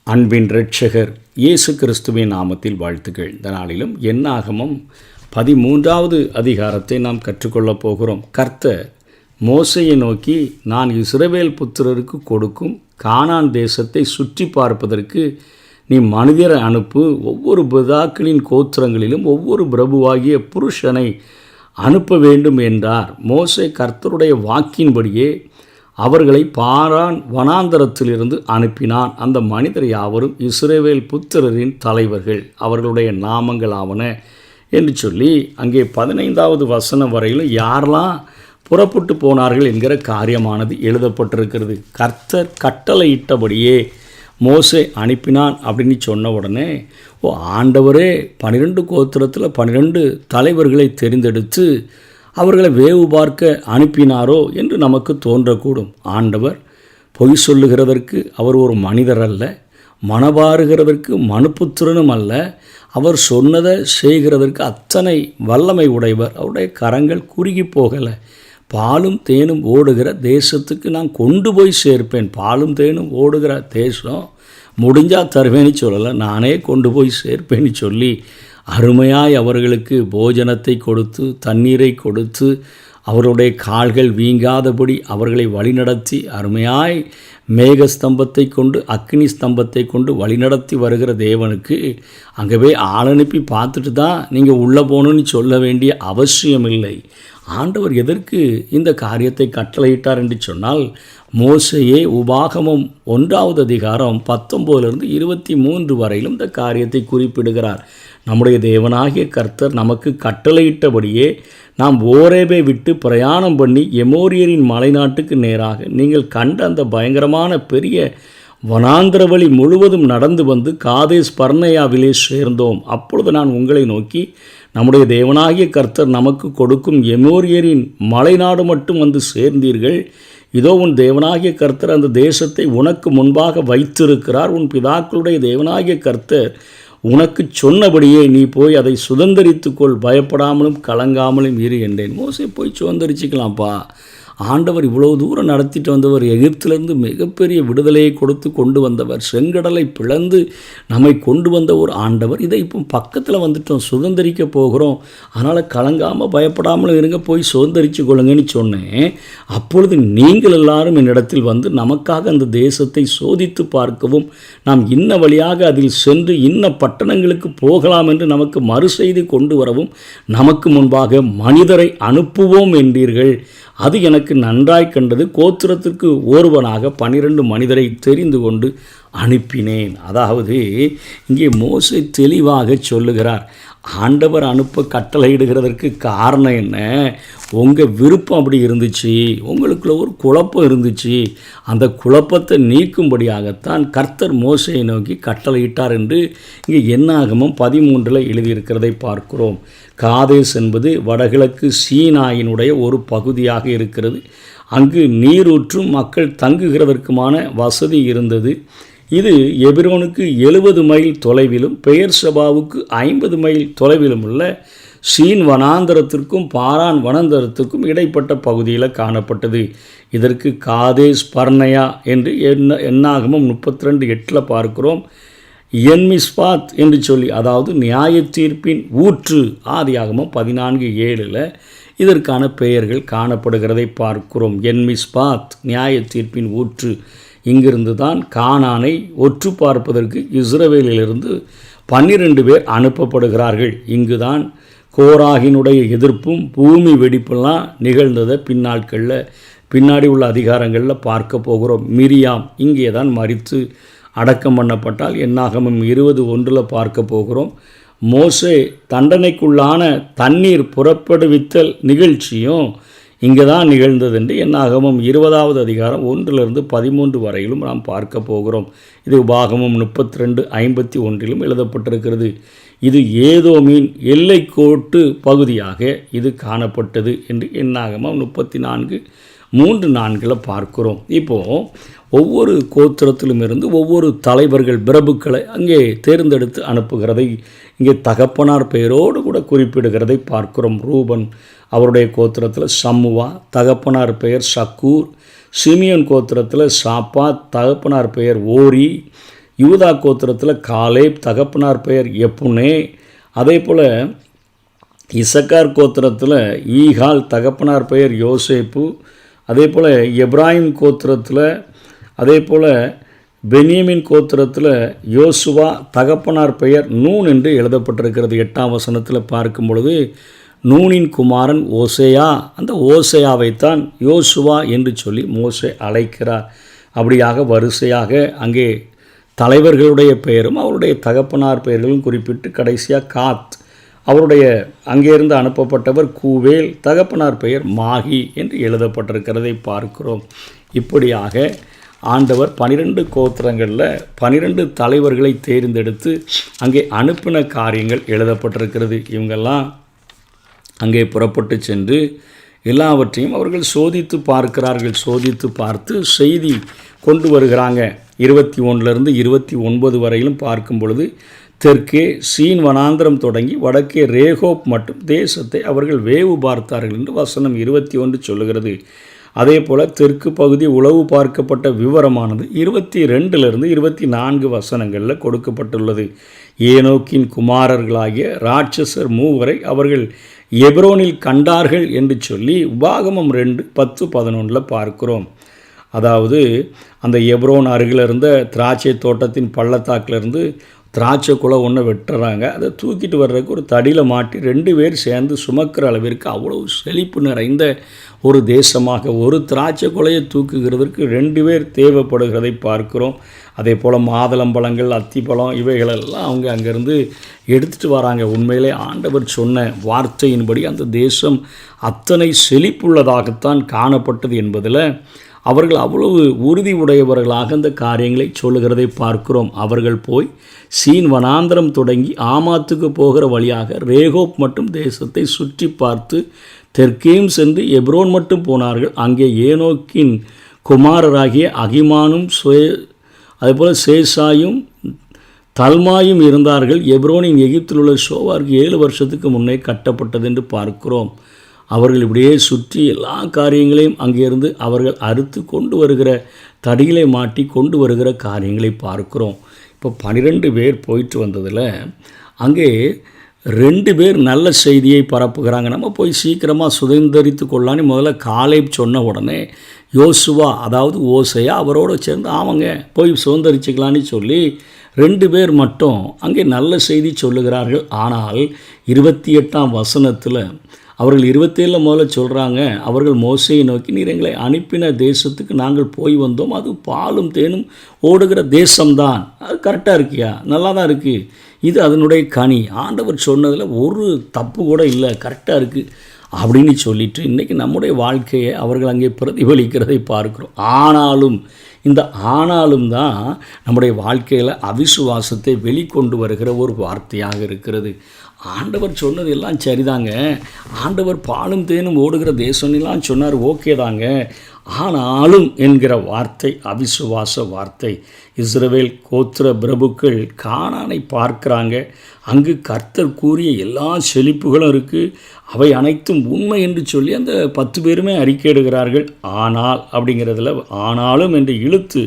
அன்பின் இரட்சகர் இயேசு கிறிஸ்துவின் நாமத்தில் வாழ்த்துக்கள். இந்த நாளிலும் என்னாகமம் 13வது அதிகாரத்தை நாம் கற்றுக்கொள்ளப் போகிறோம். கர்த்தர் மோசையை நோக்கி, நான் இஸ்ரவேல் புத்திரருக்கு கொடுக்கும் கானான் தேசத்தை சுற்றி பார்ப்பதற்கு நீ மனிதரை அனுப்பு, ஒவ்வொரு பிதாக்களின் கோத்திரங்களிலும் ஒவ்வொரு பிரபுவாகிய புருஷனை அனுப்ப வேண்டும் என்றார். மோசே கர்த்தருடைய வாக்கின்படியே அவர்களை பாரான் வனாந்தரத்திலிருந்து அனுப்பினான். அந்த மனிதர் யாவரும் இஸ்ரவேல் புத்திரரின் தலைவர்கள், அவர்களுடைய நாமங்கள் ஆவன என்று சொல்லி அங்கே 15வது வசனம் வரையிலும் யாரெல்லாம் புறப்பட்டு போனார்கள் என்கிற காரியமானது எழுதப்பட்டிருக்கிறது. கர்த்தர் கட்டளையிட்டபடியே மோசே அனுப்பினான் அப்படின்னு சொன்ன உடனே, ஆண்டவரே 12 கோத்திரத்தில் 12 தலைவர்களை தெரிந்தெடுத்து அவர்களை வேவு பார்க்க அனுப்பினாரோ என்று நமக்கு தோன்றக்கூடும். ஆண்டவர் பொய் சொல்லுகிறதற்கு அவர் ஒரு மனிதர் அல்ல, மனவாறுகிறதற்கு மனுப்புத்திரனும் அல்ல. அவர் சொன்னதை செய்கிறதற்கு அத்தனை வல்லமை உடையவர். அவருடைய கரங்கள் குறுகி போகலை. பாலும் தேனும் ஓடுகிற தேசத்துக்கு நான் கொண்டு போய் சேர்ப்பேன். பாலும் தேனும் ஓடுகிற தேசம் முடிஞ்சால் தருவேன்னு சொல்லலை, நானே கொண்டு போய் சேர்ப்பேன்னு சொல்லி அருமையாய் அவர்களுக்கு போஜனத்தை கொடுத்து தண்ணீரை கொடுத்து அவருடைய கால்கள் வீங்காதபடி அவர்களை வழிநடத்தி அருமையாய் மேகஸ்தம்பத்தை கொண்டு அக்னி ஸ்தம்பத்தை கொண்டு வழிநடத்தி வருகிற தேவனுக்கு அங்கே போய் ஆள் அனுப்பி பார்த்துட்டு தான் நீங்கள் உள்ளே போகணுன்னு சொல்ல வேண்டிய அவசியம் இல்லை. ஆண்டவர் எதற்கு இந்த காரியத்தை கட்டளையிட்டார் என்று சொன்னால், மோசையே உபாகமம் 1வது அதிகாரம் 19 23 வரையிலும் இந்த காரியத்தை குறிப்பிடுகிறார். நம்முடைய தேவனாகிய கர்த்தர் நமக்கு கட்டளையிட்டபடியே நாம் ஓரேபை விட்டு பிரயாணம் பண்ணி எமோரியரின் மலைநாட்டுக்கு நேராக நீங்கள் கண்ட அந்த பயங்கரமான பெரிய வனாந்திர வழி முழுவதும் நடந்து வந்து காதேஸ் பர்னேயாவிலே சேர்ந்தோம். அப்பொழுது நான் உங்களை நோக்கி, நம்முடைய தேவனாகிய கர்த்தர் நமக்கு கொடுக்கும் எமோரியரின் மலைநாடு மட்டும் வந்து சேர்ந்தீர்கள். இதோ உன் தேவனாகிய கர்த்தர் அந்த தேசத்தை உனக்கு முன்பாக வைத்திருக்கிறார். உன் பிதாக்களுடைய தேவனாகிய கர்த்தர் உனக்கு சொன்னபடியே நீ போய் அதை சுதந்தரித்துக்கொள், பயப்படாமலும் கலங்காமலும் இரு என்றேன். மோசே போய் சுதந்தரிச்சிக்கலாம்ப்பா. ஆண்டவர் இவ்வளோ தூரம் நடத்திட்டு வந்தவர், எகிப்திலிருந்து மிகப்பெரிய விடுதலையை கொடுத்து கொண்டு வந்தவர், செங்கடலை பிளந்து நம்மை கொண்டு வந்த ஒரு ஆண்டவர். இதை இப்போ பக்கத்தில் வந்துட்டோம், சுதந்திரிக்க போகிறோம், அதனால் கலங்காமல் பயப்படாமலும் இருங்க, போய் சுதந்திரிச்சு கொள்ளுங்கன்னு சொன்னேன். அப்பொழுது நீங்கள் எல்லாரும் என்னிடத்தில் வந்து நமக்காக அந்த தேசத்தை சோதித்து பார்க்கவும், நாம் இன்ன வழியாக அதில் சென்று இன்ன பட்டணங்களுக்கு போகலாம் என்று நமக்கு மறுசெய்தி கொண்டு வரவும் நமக்கு முன்பாக மனிதரை அனுப்புவோம் என்றீர்கள். அது எனக்கு நன்றாய் கண்டது. கோத்திரத்திற்கு ஒருவனாக 12 மனிதரை தெரிந்து கொண்டு அனுப்பினேன். அதாவது இங்கே மோசே தெளிவாக சொல்லுகிறார், ஆண்டவர் அனுப்ப கட்டளையிடுகிறதற்கு காரணம் என்ன? உங்கள் விருப்பம் அப்படி இருந்துச்சு, உங்களுக்குள்ள ஒரு குழப்பம் இருந்துச்சு. அந்த குழப்பத்தை நீக்கும்படியாகத்தான் கர்த்தர் மோசையை நோக்கி கட்டளையிட்டார் என்று இங்கே என்னாகமம் 13 எழுதியிருக்கிறதை பார்க்கிறோம். காதேஸ் என்பது வடகிழக்கு சீனாயினுடைய ஒரு பகுதியாக இருக்கிறது. அங்கு நீரூற்றும் மக்கள் தங்குகிறதற்குமான வசதி இருந்தது. இது எபிரோனுக்கு 70 மைல் தொலைவிலும் பெயர்சபாவுக்கு 50 மைல் தொலைவிலும் உள்ள சீன் வனாந்தரத்திற்கும் பாரான் வனாந்தரத்திற்கும் இடைப்பட்ட பகுதியில் காணப்பட்டது. இதற்கு காதேஸ் பர்னேயா என்று என்னாகமம் 32:8 பார்க்கிறோம். என்மிஸ்பாத் என்று சொல்லி, அதாவது நியாய தீர்ப்பின் ஊற்று, ஆதியாகமம் 14:7 இதற்கான பெயர்கள் காணப்படுகிறதை பார்க்கிறோம். என்மிஸ்பாத் நியாய தீர்ப்பின் ஊற்று. இங்கிருந்து தான் கானானை ஒற்று பார்ப்பதற்கு இஸ்ரவேலிலிருந்து 12 பேர் அனுப்பப்படுகிறார்கள். இங்குதான் கோராகினுடைய எதிர்ப்பும் பூமி வெடிப்பெல்லாம் நிகழ்ந்ததை பின்னாடி உள்ள அதிகாரங்களில் பார்க்க போகிறோம். மிரியாம் இங்கே தான் மரித்து அடக்கம் பண்ணப்பட்டால் என்னாகமம் 20:1 பார்க்க போகிறோம். மோசே தண்டனைக்குள்ளான தண்ணீர் புறப்படுவித்தல் நிகழ்ச்சியும் இங்கே தான் நிகழ்ந்தது என்று என்னாகமம் 20வது அதிகாரம் 1-13 வரையிலும் நாம் பார்க்க போகிறோம். இது உபாகமம் 32:51 எழுதப்பட்டிருக்கிறது. இது ஏதோமின் எல்லைக்கோட்டு பகுதியாக இது காணப்பட்டது என்று என்னாகமம் 34:3-4 பார்க்கிறோம். இப்போது ஒவ்வொரு கோத்திரத்திலும் இருந்து ஒவ்வொரு தலைவர்கள் பிரபுக்களை அங்கே தேர்ந்தெடுத்து அனுப்புகிறதை இங்கே தகப்பனார் பெயரோடு கூட குறிப்பிடுகிறதை பார்க்கிறோம். ரூபன் அவருடைய கோத்திரத்தில் சம்முவா, தகப்பனார் பெயர் சக்கூர். சிமியோன் கோத்திரத்தில் சாப்பாத், தகப்பனார் பெயர் ஓரி. யூதா கோத்திரத்தில் காலேப் தகப்பனார் பெயர் எப்புனே. அதே போல் இசக்கார் கோத்திரத்தில் ஈகால் தகப்பனார் பெயர் யோசேப்பு. அதே போல் எப்ராஹிம் கோத்திரத்தில், அதே போல் பென்யமின் கோத்திரத்தில் யோசுவா தகப்பனார் பெயர் நூன் என்று எழுதப்பட்டிருக்கிறது. 8ஆம் வசனத்தில் பார்க்கும் பொழுது நூனின் குமாரன் ஓசேயா, அந்த ஓசேயாவைத்தான் யோசுவா என்று சொல்லி மோசே அழைக்கிறார். அப்படியாக வரிசையாக அங்கே தலைவர்களுடைய பெயரும் அவருடைய தகப்பனார் பெயர்களும் குறிப்பிட்டு கடைசியாக காத், அவருடைய அங்கேருந்து அனுப்பப்பட்டவர் கூவேல், தகப்பனார் பெயர் மாகி என்று எழுதப்பட்டிருக்கிறதை பார்க்கிறோம். இப்படியாக ஆண்டவர் 12 கோத்திரங்களில் 12 தலைவர்களை தேர்ந்தெடுத்து அங்கே அனுப்பின காரியங்கள் எழுதப்பட்டிருக்கிறது. இவங்கெல்லாம் அங்கே புறப்பட்டு சென்று எல்லாவற்றையும் அவர்கள் சோதித்து பார்க்கிறார்கள். சோதித்து பார்த்து செய்தி கொண்டு வருகிறாங்க. 21 29 வரையிலும் பார்க்கும் பொழுது தெற்கே சீன் வனாந்திரம் தொடங்கி வடக்கே ரேகோப் மட்டும் தேசத்தை அவர்கள் வேவு பார்த்தார்கள் என்று வசனம் 21 சொல்லுகிறது. அதே போல் தெற்கு பகுதி உளவு பார்க்கப்பட்ட விவரமானது 22 24 வசனங்களில் கொடுக்கப்பட்டுள்ளது. ஏனோக்கின் குமாரர்களாகிய ராட்சசர் 3 அவர்கள் எப்ரோனில் கண்டார்கள் என்று சொல்லி உபாகமம் 2:10-11 பார்க்கிறோம். அதாவது அந்த எப்ரோன் அருகில் இருந்த திராட்சை தோட்டத்தின் பள்ளத்தாக்கிலிருந்து திராட்சை குலை ஒன்று வெட்டுறாங்க. அதை தூக்கிட்டு வர்றதுக்கு ஒரு தடியில் மாட்டி 2 பேர் சேர்ந்து சுமக்கிற அளவிற்கு அவ்வளவு செழிப்பு நிறைந்த ஒரு தேசமாக, ஒரு திராட்சை குலையை தூக்குகிறதற்கு 2 பேர் தேவைப்படுகிறதை பார்க்கிறோம். அதே போல் மாதுளம்பழங்கள், அத்திப்பழம் இவைகளெல்லாம் அவங்க அங்கேருந்து எடுத்துகிட்டு வராங்க. உண்மையிலே ஆண்டவர் சொன்ன வார்த்தையின்படி அந்த தேசம் அத்தனை செழிப்புள்ளதாகத்தான் காணப்பட்டது என்பதில் அவர்கள் அவ்வளவு உறுதி உடையவர்களாக அந்த காரியங்களை சொல்லுகிறதை பார்க்கிறோம். அவர்கள் போய் சீன் வனாந்திரம் தொடங்கி ஆமாத்துக்கு போகிற வழியாக ரேகோப் மட்டும் தேசத்தை சுற்றி பார்த்து தெற்கேயும் சென்று எப்ரோன் மட்டும் போனார்கள். அங்கே ஏனோக்கின் குமாரராகிய அகிமானும் அதேபோல் சேசாயும் தல்மாயும் இருந்தார்கள். எப்ரோனின் எகிப்தில் உள்ள சோவாருக்கு 7 வருஷத்துக்கு முன்னே கட்டப்பட்டது என்று பார்க்கிறோம். அவர்கள் இப்படியே சுற்றி எல்லா காரியங்களையும் அங்கேருந்து அவர்கள் அறுத்து கொண்டு வருகிற தடிகளை மாட்டி கொண்டு வருகிற காரியங்களை பார்க்கிறோம். இப்போ 12 பேர் போயிட்டு வந்ததில் அங்கே 2 பேர் நல்ல செய்தியை பரப்புகிறாங்க. நம்ம போய் சீக்கிரமாக சுதந்திரித்து கொள்ளலான்னு முதல்ல காலேப் சொன்ன உடனே யோசுவா, அதாவது ஓசையா அவரோடு சேர்ந்து அவங்க போய் சுதந்திரிச்சுக்கலான்னு சொல்லி 2 பேர் மட்டும் அங்கே நல்ல செய்தி சொல்லுகிறார்கள். ஆனால் 28ஆம் வசனத்தில் அவர்கள் 27 முதல்ல சொல்கிறாங்க, அவர்கள் மோசையை நோக்கி, நீர் எங்களை அனுப்பின தேசத்துக்கு நாங்கள் போய் வந்தோம், அது பாலும் தேனும் ஓடுகிற தேசம்தான். அது கரெக்டாக இருக்கியா? நல்லா தான் இருக்குது, இது அதனுடைய கனி, ஆண்டவர் சொன்னதில் ஒரு தப்பு கூட இல்லை, கரெக்டாக இருக்குது அப்படின்னு சொல்லிட்டு இன்றைக்கி நம்முடைய வாழ்க்கையை அவர்கள் அங்கே பிரதிபலிக்கிறதை பார்க்குறோம். ஆனாலும் இந்த ஆனாலும் தான் நம்முடைய வாழ்க்கையில் அவிசுவாசத்தை வெளிக்கொண்டு வருகிற ஒரு வார்த்தையாக இருக்கிறது. ஆண்டவர் சொன்னது எல்லாம் சரிதாங்க, ஆண்டவர் பாலும் தேனும் ஓடுகிற தேசம்லாம் சொன்னார், ஓகே தாங்க. ஆனாலும் என்கிற வார்த்தை அவிசுவாச வார்த்தை. இஸ்ரவேல் கோத்திர பிரபுக்கள் கானானை பார்க்குறாங்க. அங்கு கர்த்தர் கூறிய எல்லா செழிப்புகளும் இருக்குது, அவை அனைத்தும் உண்மை என்று சொல்லி அந்த 10 பேருமே அறிக்கையிடுகிறார்கள். ஆனால் அப்படிங்கிறதுல ஆனாலும் என்று இழுத்து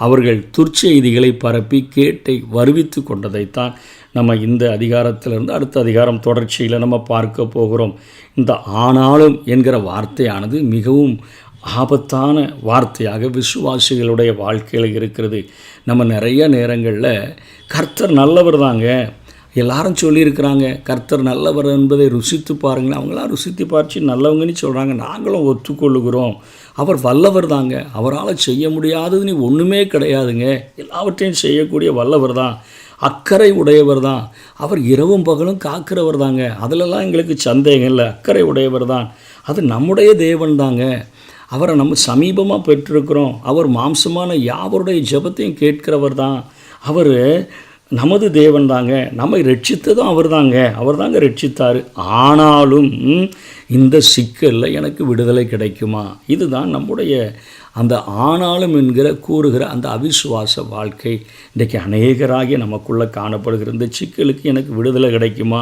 அவர்கள் துர்ச்செய்திகளை பரப்பி கேட்டை வருவித்து கொண்டதைத்தான் நம்ம இந்த அதிகாரத்திலிருந்து அடுத்த அதிகாரம் தொடர்ச்சியில் நம்ம பார்க்க போகிறோம். இந்த ஆனாலும் என்கிற வார்த்தையானது மிகவும் ஆபத்தான வார்த்தையாக விசுவாசிகளுடைய வாழ்க்கையில் இருக்கிறது. நம்ம நிறைய நேரங்களில் கர்த்தர் நல்லவர் தாங்க, எல்லாரும் சொல்லியிருக்கிறாங்க, கர்த்தர் நல்லவர் என்பதை ருசித்து பாருங்கள், அவங்களாம் ருசித்து பார்த்து நல்லவங்கன்னு சொல்கிறாங்க, நாங்களும் ஒத்துக்கொள்ளுகிறோம், அவர் வல்லவர் தாங்க, அவரால் செய்ய முடியாதது நீ ஒன்றுமே கிடையாதுங்க, எல்லாவற்றையும் செய்யக்கூடிய வல்லவர் தான், அக்கறை உடையவர் தான், அவர் இரவும் பகலும் காக்கிறவர் தாங்க, அதிலெல்லாம் எங்களுக்கு சந்தேகம் இல்லை, அக்கறை உடையவர் தான், அது நம்முடைய தேவன் தாங்க, அவரை நம்ம சமீபமாக பெற்றிருக்கிறோம், அவர் மாம்சமான யாவருடைய ஜெபத்தையும் கேட்கிறவர் தான், அவர் நமது தேவன் தாங்க, நம்மை ரட்சித்ததும் அவர் தாங்க ரட்சித்தார். ஆனாலும் இந்த சிக்கலில் எனக்கு விடுதலை கிடைக்குமா? இதுதான் நம்முடைய அந்த ஆனாலும் என்கிற கூறுகிற அந்த அவிசுவாச வாழ்க்கை இன்றைக்கு அநேகராகிய நமக்குள்ளே காணப்படுகிற இந்த சிக்கலுக்கு எனக்கு விடுதலை கிடைக்குமா?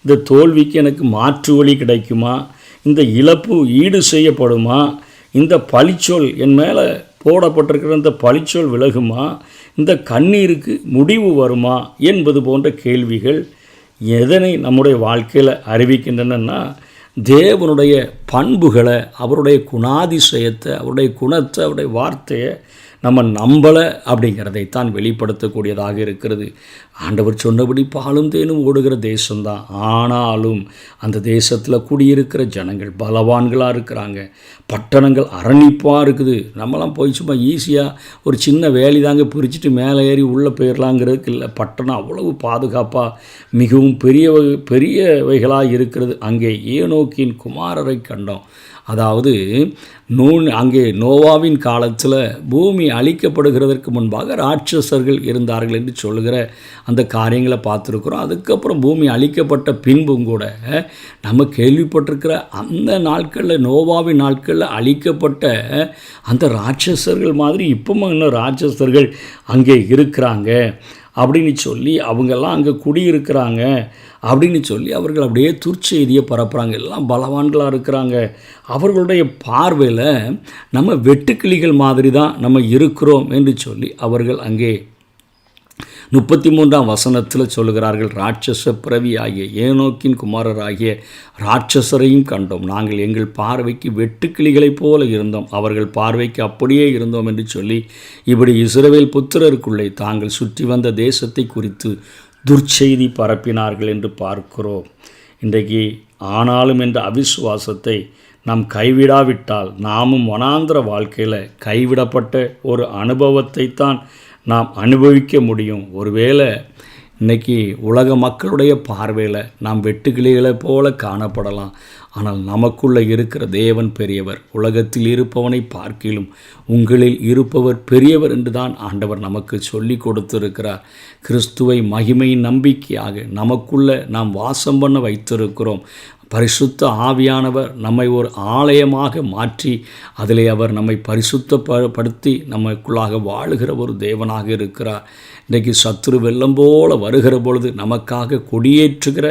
இந்த தோல்விக்கு எனக்கு மாற்று வழி கிடைக்குமா? இந்த இழப்பு ஈடு செய்யப்படுமா? இந்த பழிச்சொல் என் மேலே போடப்பட்டிருக்கிற இந்த பழிச்சொல் விலகுமா, இந்த கண்ணீருக்கு முடிவு வருமா என்பது போன்ற கேள்விகள் எதனை நம்முடைய வாழ்க்கையில் அறிவிக்கின்றன? தேவனுடைய பண்புகளை, அவருடைய குணாதிசயத்தை, அவருடைய குணத்தை, அவருடைய வார்த்தையை நம்ம நம்பலை அப்படிங்கிறதைத்தான் வெளிப்படுத்தக்கூடியதாக இருக்கிறது. ஆண்டவர் சொன்னபடி பாலும் தேனும் ஓடுகிற தேசம்தான். ஆனாலும் அந்த தேசத்தில் குடியிருக்கிற ஜனங்கள் பலவான்களாக இருக்கிறாங்க. பட்டணங்கள் அரணிப்பாக இருக்குது. நம்மளாம் போய் சும்மா ஈஸியாக ஒரு சின்ன வேலி தாங்க பிரிச்சுட்டு மேலே ஏறி உள்ளே போயிடலாங்கிறதுக்கு இல்லை. பட்டணம் அவ்வளவு பாதுகாப்பாக மிகவும் பெரியவைகளாக இருக்கிறது. அங்கே ஏனோக்கின் குமாரரை கண்டோம். அதாவது அங்கே நோவாவின் காலத்தில் பூமி அழிக்கப்படுகிறதற்கு முன்பாக ராட்சசர்கள் இருந்தார்கள் என்று சொல்லுகிற அந்த காரியங்களை பார்த்துருக்குறோம். அதுக்கப்புறம் பூமி அழிக்கப்பட்ட பின்பும் கூட நம்ம கேள்விப்பட்டிருக்கிற அந்த நாட்களில், நோவாவின் நாட்களில் அழிக்கப்பட்ட அந்த ராட்சசர்கள் மாதிரி இப்பவும் இன்னும் ராட்சசர்கள் அங்கே இருக்கிறாங்க அப்படின்னு சொல்லி, அவங்கெல்லாம் அங்கே குடியிருக்கிறாங்க அப்படின்னு சொல்லி அவர்கள் அப்படியே துர்ச்செய்தியை பரப்புகிறாங்க. எல்லாம் பலவான்களாக இருக்கிறாங்க. அவர்களுடைய பார்வையில் நம்ம வெட்டுக்கிளிகள் மாதிரி தான் நம்ம இருக்கிறோம் என்று சொல்லி அவர்கள் அங்கே 33ஆம் வசனத்தில் சொல்லுகிறார்கள், ராட்சச பிறவி ஆகிய ஏனோக்கின் குமாரராகிய ராட்சசரையும் கண்டோம். நாங்கள் எங்கள் பார்வைக்கு வெட்டுக்கிளிகளைப் போல இருந்தோம், அவர்கள் பார்வைக்கு அப்படியே இருந்தோம் என்று சொல்லி இப்படி இஸ்ரவேல் புத்திரருக்குள்ளே தாங்கள் சுற்றி வந்த தேசத்தை குறித்து துர்ச்செய்தி பரப்பினார்கள் என்று பார்க்கிறோம். இன்றைக்கு ஆனாலும் என்ற அவிசுவாசத்தை நாம் கைவிடாவிட்டால் நாமும் வனாந்திர வாழ்க்கையில் கைவிடப்பட்ட ஒரு அனுபவத்தை தான் நாம் அனுபவிக்க முடியும். ஒருவேளை இன்றைக்கி உலக மக்களுடைய பார்வையில் நாம் வெட்டுக்கிளிகளை போல காணப்படலாம். ஆனால் நமக்குள்ளே இருக்கிற தேவன் பெரியவர். உலகத்தில் இருப்பவனை பார்க்கிலும் உங்களில் இருப்பவர் பெரியவர் என்று தான் ஆண்டவர் நமக்கு சொல்லி கொடுத்திருக்கிறார். கிறிஸ்துவை மகிமையின் நம்பிக்கையாக நமக்குள்ளே நாம் வாசம் பண்ண வைத்திருக்கிறோம். பரிசுத்த ஆவியானவர் நம்மை ஒரு ஆலயமாக மாற்றி அதிலே அவர் நம்மை பரிசுத்தப்படுத்தி நமக்குள்ளாக வாழுகிற ஒரு தேவனாக இருக்கிறார். இன்றைக்கு சத்துரு வெள்ளம் போல வருகிற பொழுது நமக்காக கொடியேற்றுகிற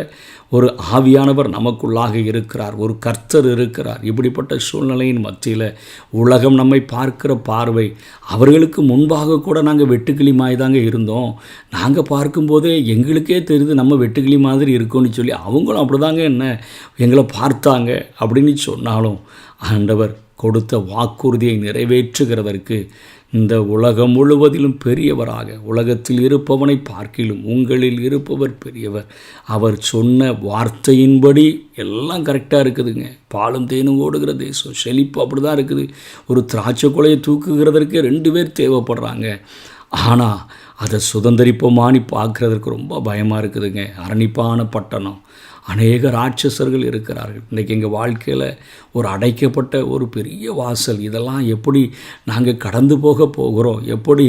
ஒரு ஆவியானவர் நமக்குள்ளாக இருக்கிறார். ஒரு கர்த்தர் இருக்கிறார். இப்படிப்பட்ட சூழ்நிலையின் மத்தியில் உலகம் நம்மை பார்க்கிற பார்வை, அவர்களுக்கு முன்பாக கூட நாங்கள் வெட்டுக்கிளி மாதிரி தாங்க இருந்தோம், நாங்கள் பார்க்கும்போதே எங்களுக்கே தெரியுது நம்ம வெட்டுக்கிளி மாதிரி இருக்கோன்னு சொல்லி அவங்களும் அப்படிதாங்க எங்களை பார்த்தாங்க அப்படின்னு சொன்னாலும் ஆண்டவர் கொடுத்த வாக்குறுதியை நிறைவேற்றுகிறதற்கு இந்த உலகம் முழுவதிலும் பெரியவராக, உலகத்தில் இருப்பவனை பார்க்கிலும் உங்களில் இருப்பவர் பெரியவர். அவர் சொன்ன வார்த்தையின்படி எல்லாம் கரெக்டாக இருக்குதுங்க. பாலும் தேனும் ஓடுகிற தேசம், செழிப்பு அப்படி தான் இருக்குது. ஒரு திராட்சை கொலையை தூக்குகிறதற்கு 2 பேர் தேவைப்படுறாங்க. ஆனால் அதை சுதந்திரிப்போமானி பார்க்குறதற்கு ரொம்ப பயமாக இருக்குதுங்க. அரணிப்பான பட்டணம், அநேக ராட்சசர்கள் இருக்கிறார்கள். இன்றைக்கி எங்கள் வாழ்க்கையில் ஒரு அடைக்கப்பட்ட ஒரு பெரிய வாசல். இதெல்லாம் எப்படி நாங்கள் கடந்து போகிறோம், எப்படி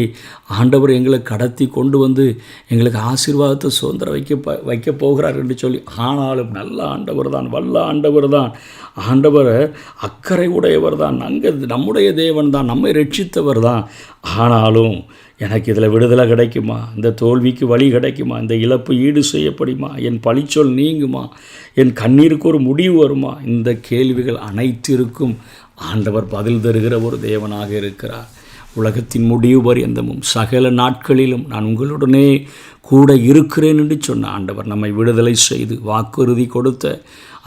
ஆண்டவர் எங்களை கடத்தி கொண்டு வந்து எங்களுக்கு ஆசீர்வாதத்தை சுதந்திரம் வைக்க போகிறார் என்று சொல்லி. ஆனாலும் நல்ல ஆண்டவர் தான், வல்ல ஆண்டவர் தான், ஆண்டவர் அக்கறை உடையவர் தான், நம்முடைய தேவன் தான், நம்மை ரட்சித்தவர் தான். ஆனாலும் எனக்கு இதில் விடுதலை கிடைக்குமா, இந்த தோல்விக்கு வழி கிடைக்குமா, இந்த இழப்பு ஈடு செய்யப்படுமா, என் பழிச்சொல் நீங்குமா, என் கண்ணீருக்கு ஒரு முடிவு வருமா, இந்த கேள்விகள் அனைத்திற்கும் ஆண்டவர் பதில் தருகிற ஒரு தேவனாக இருக்கிறார். உலகத்தின் முடிவு பரியந்தமும் சகல நாட்களிலும் நான் உங்களுடனே கூட இருக்கிறேன் என்று சொன்ன ஆண்டவர் நம்மை விடுதலை செய்து வாக்குறுதி கொடுத்த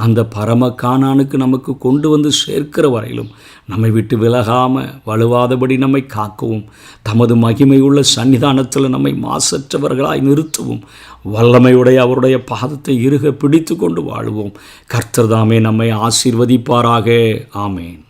அந்த பரம கானானுக்கு நமக்கு கொண்டு வந்து சேர்க்கிற வரையிலும் நம்மை விட்டு விலகாமல் வலுவாதபடி நம்மை காக்கவும், தமது மகிமையுள்ள சன்னிதானத்தில் நம்மை மாசற்றவர்களாய் நிறுத்தவும் வல்லமையுடைய அவருடைய பாதத்தை இறுக பிடித்து கொண்டு வாழுவோம். கர்த்தர் தாமே நம்மை ஆசீர்வதிப்பாராக. ஆமேன்.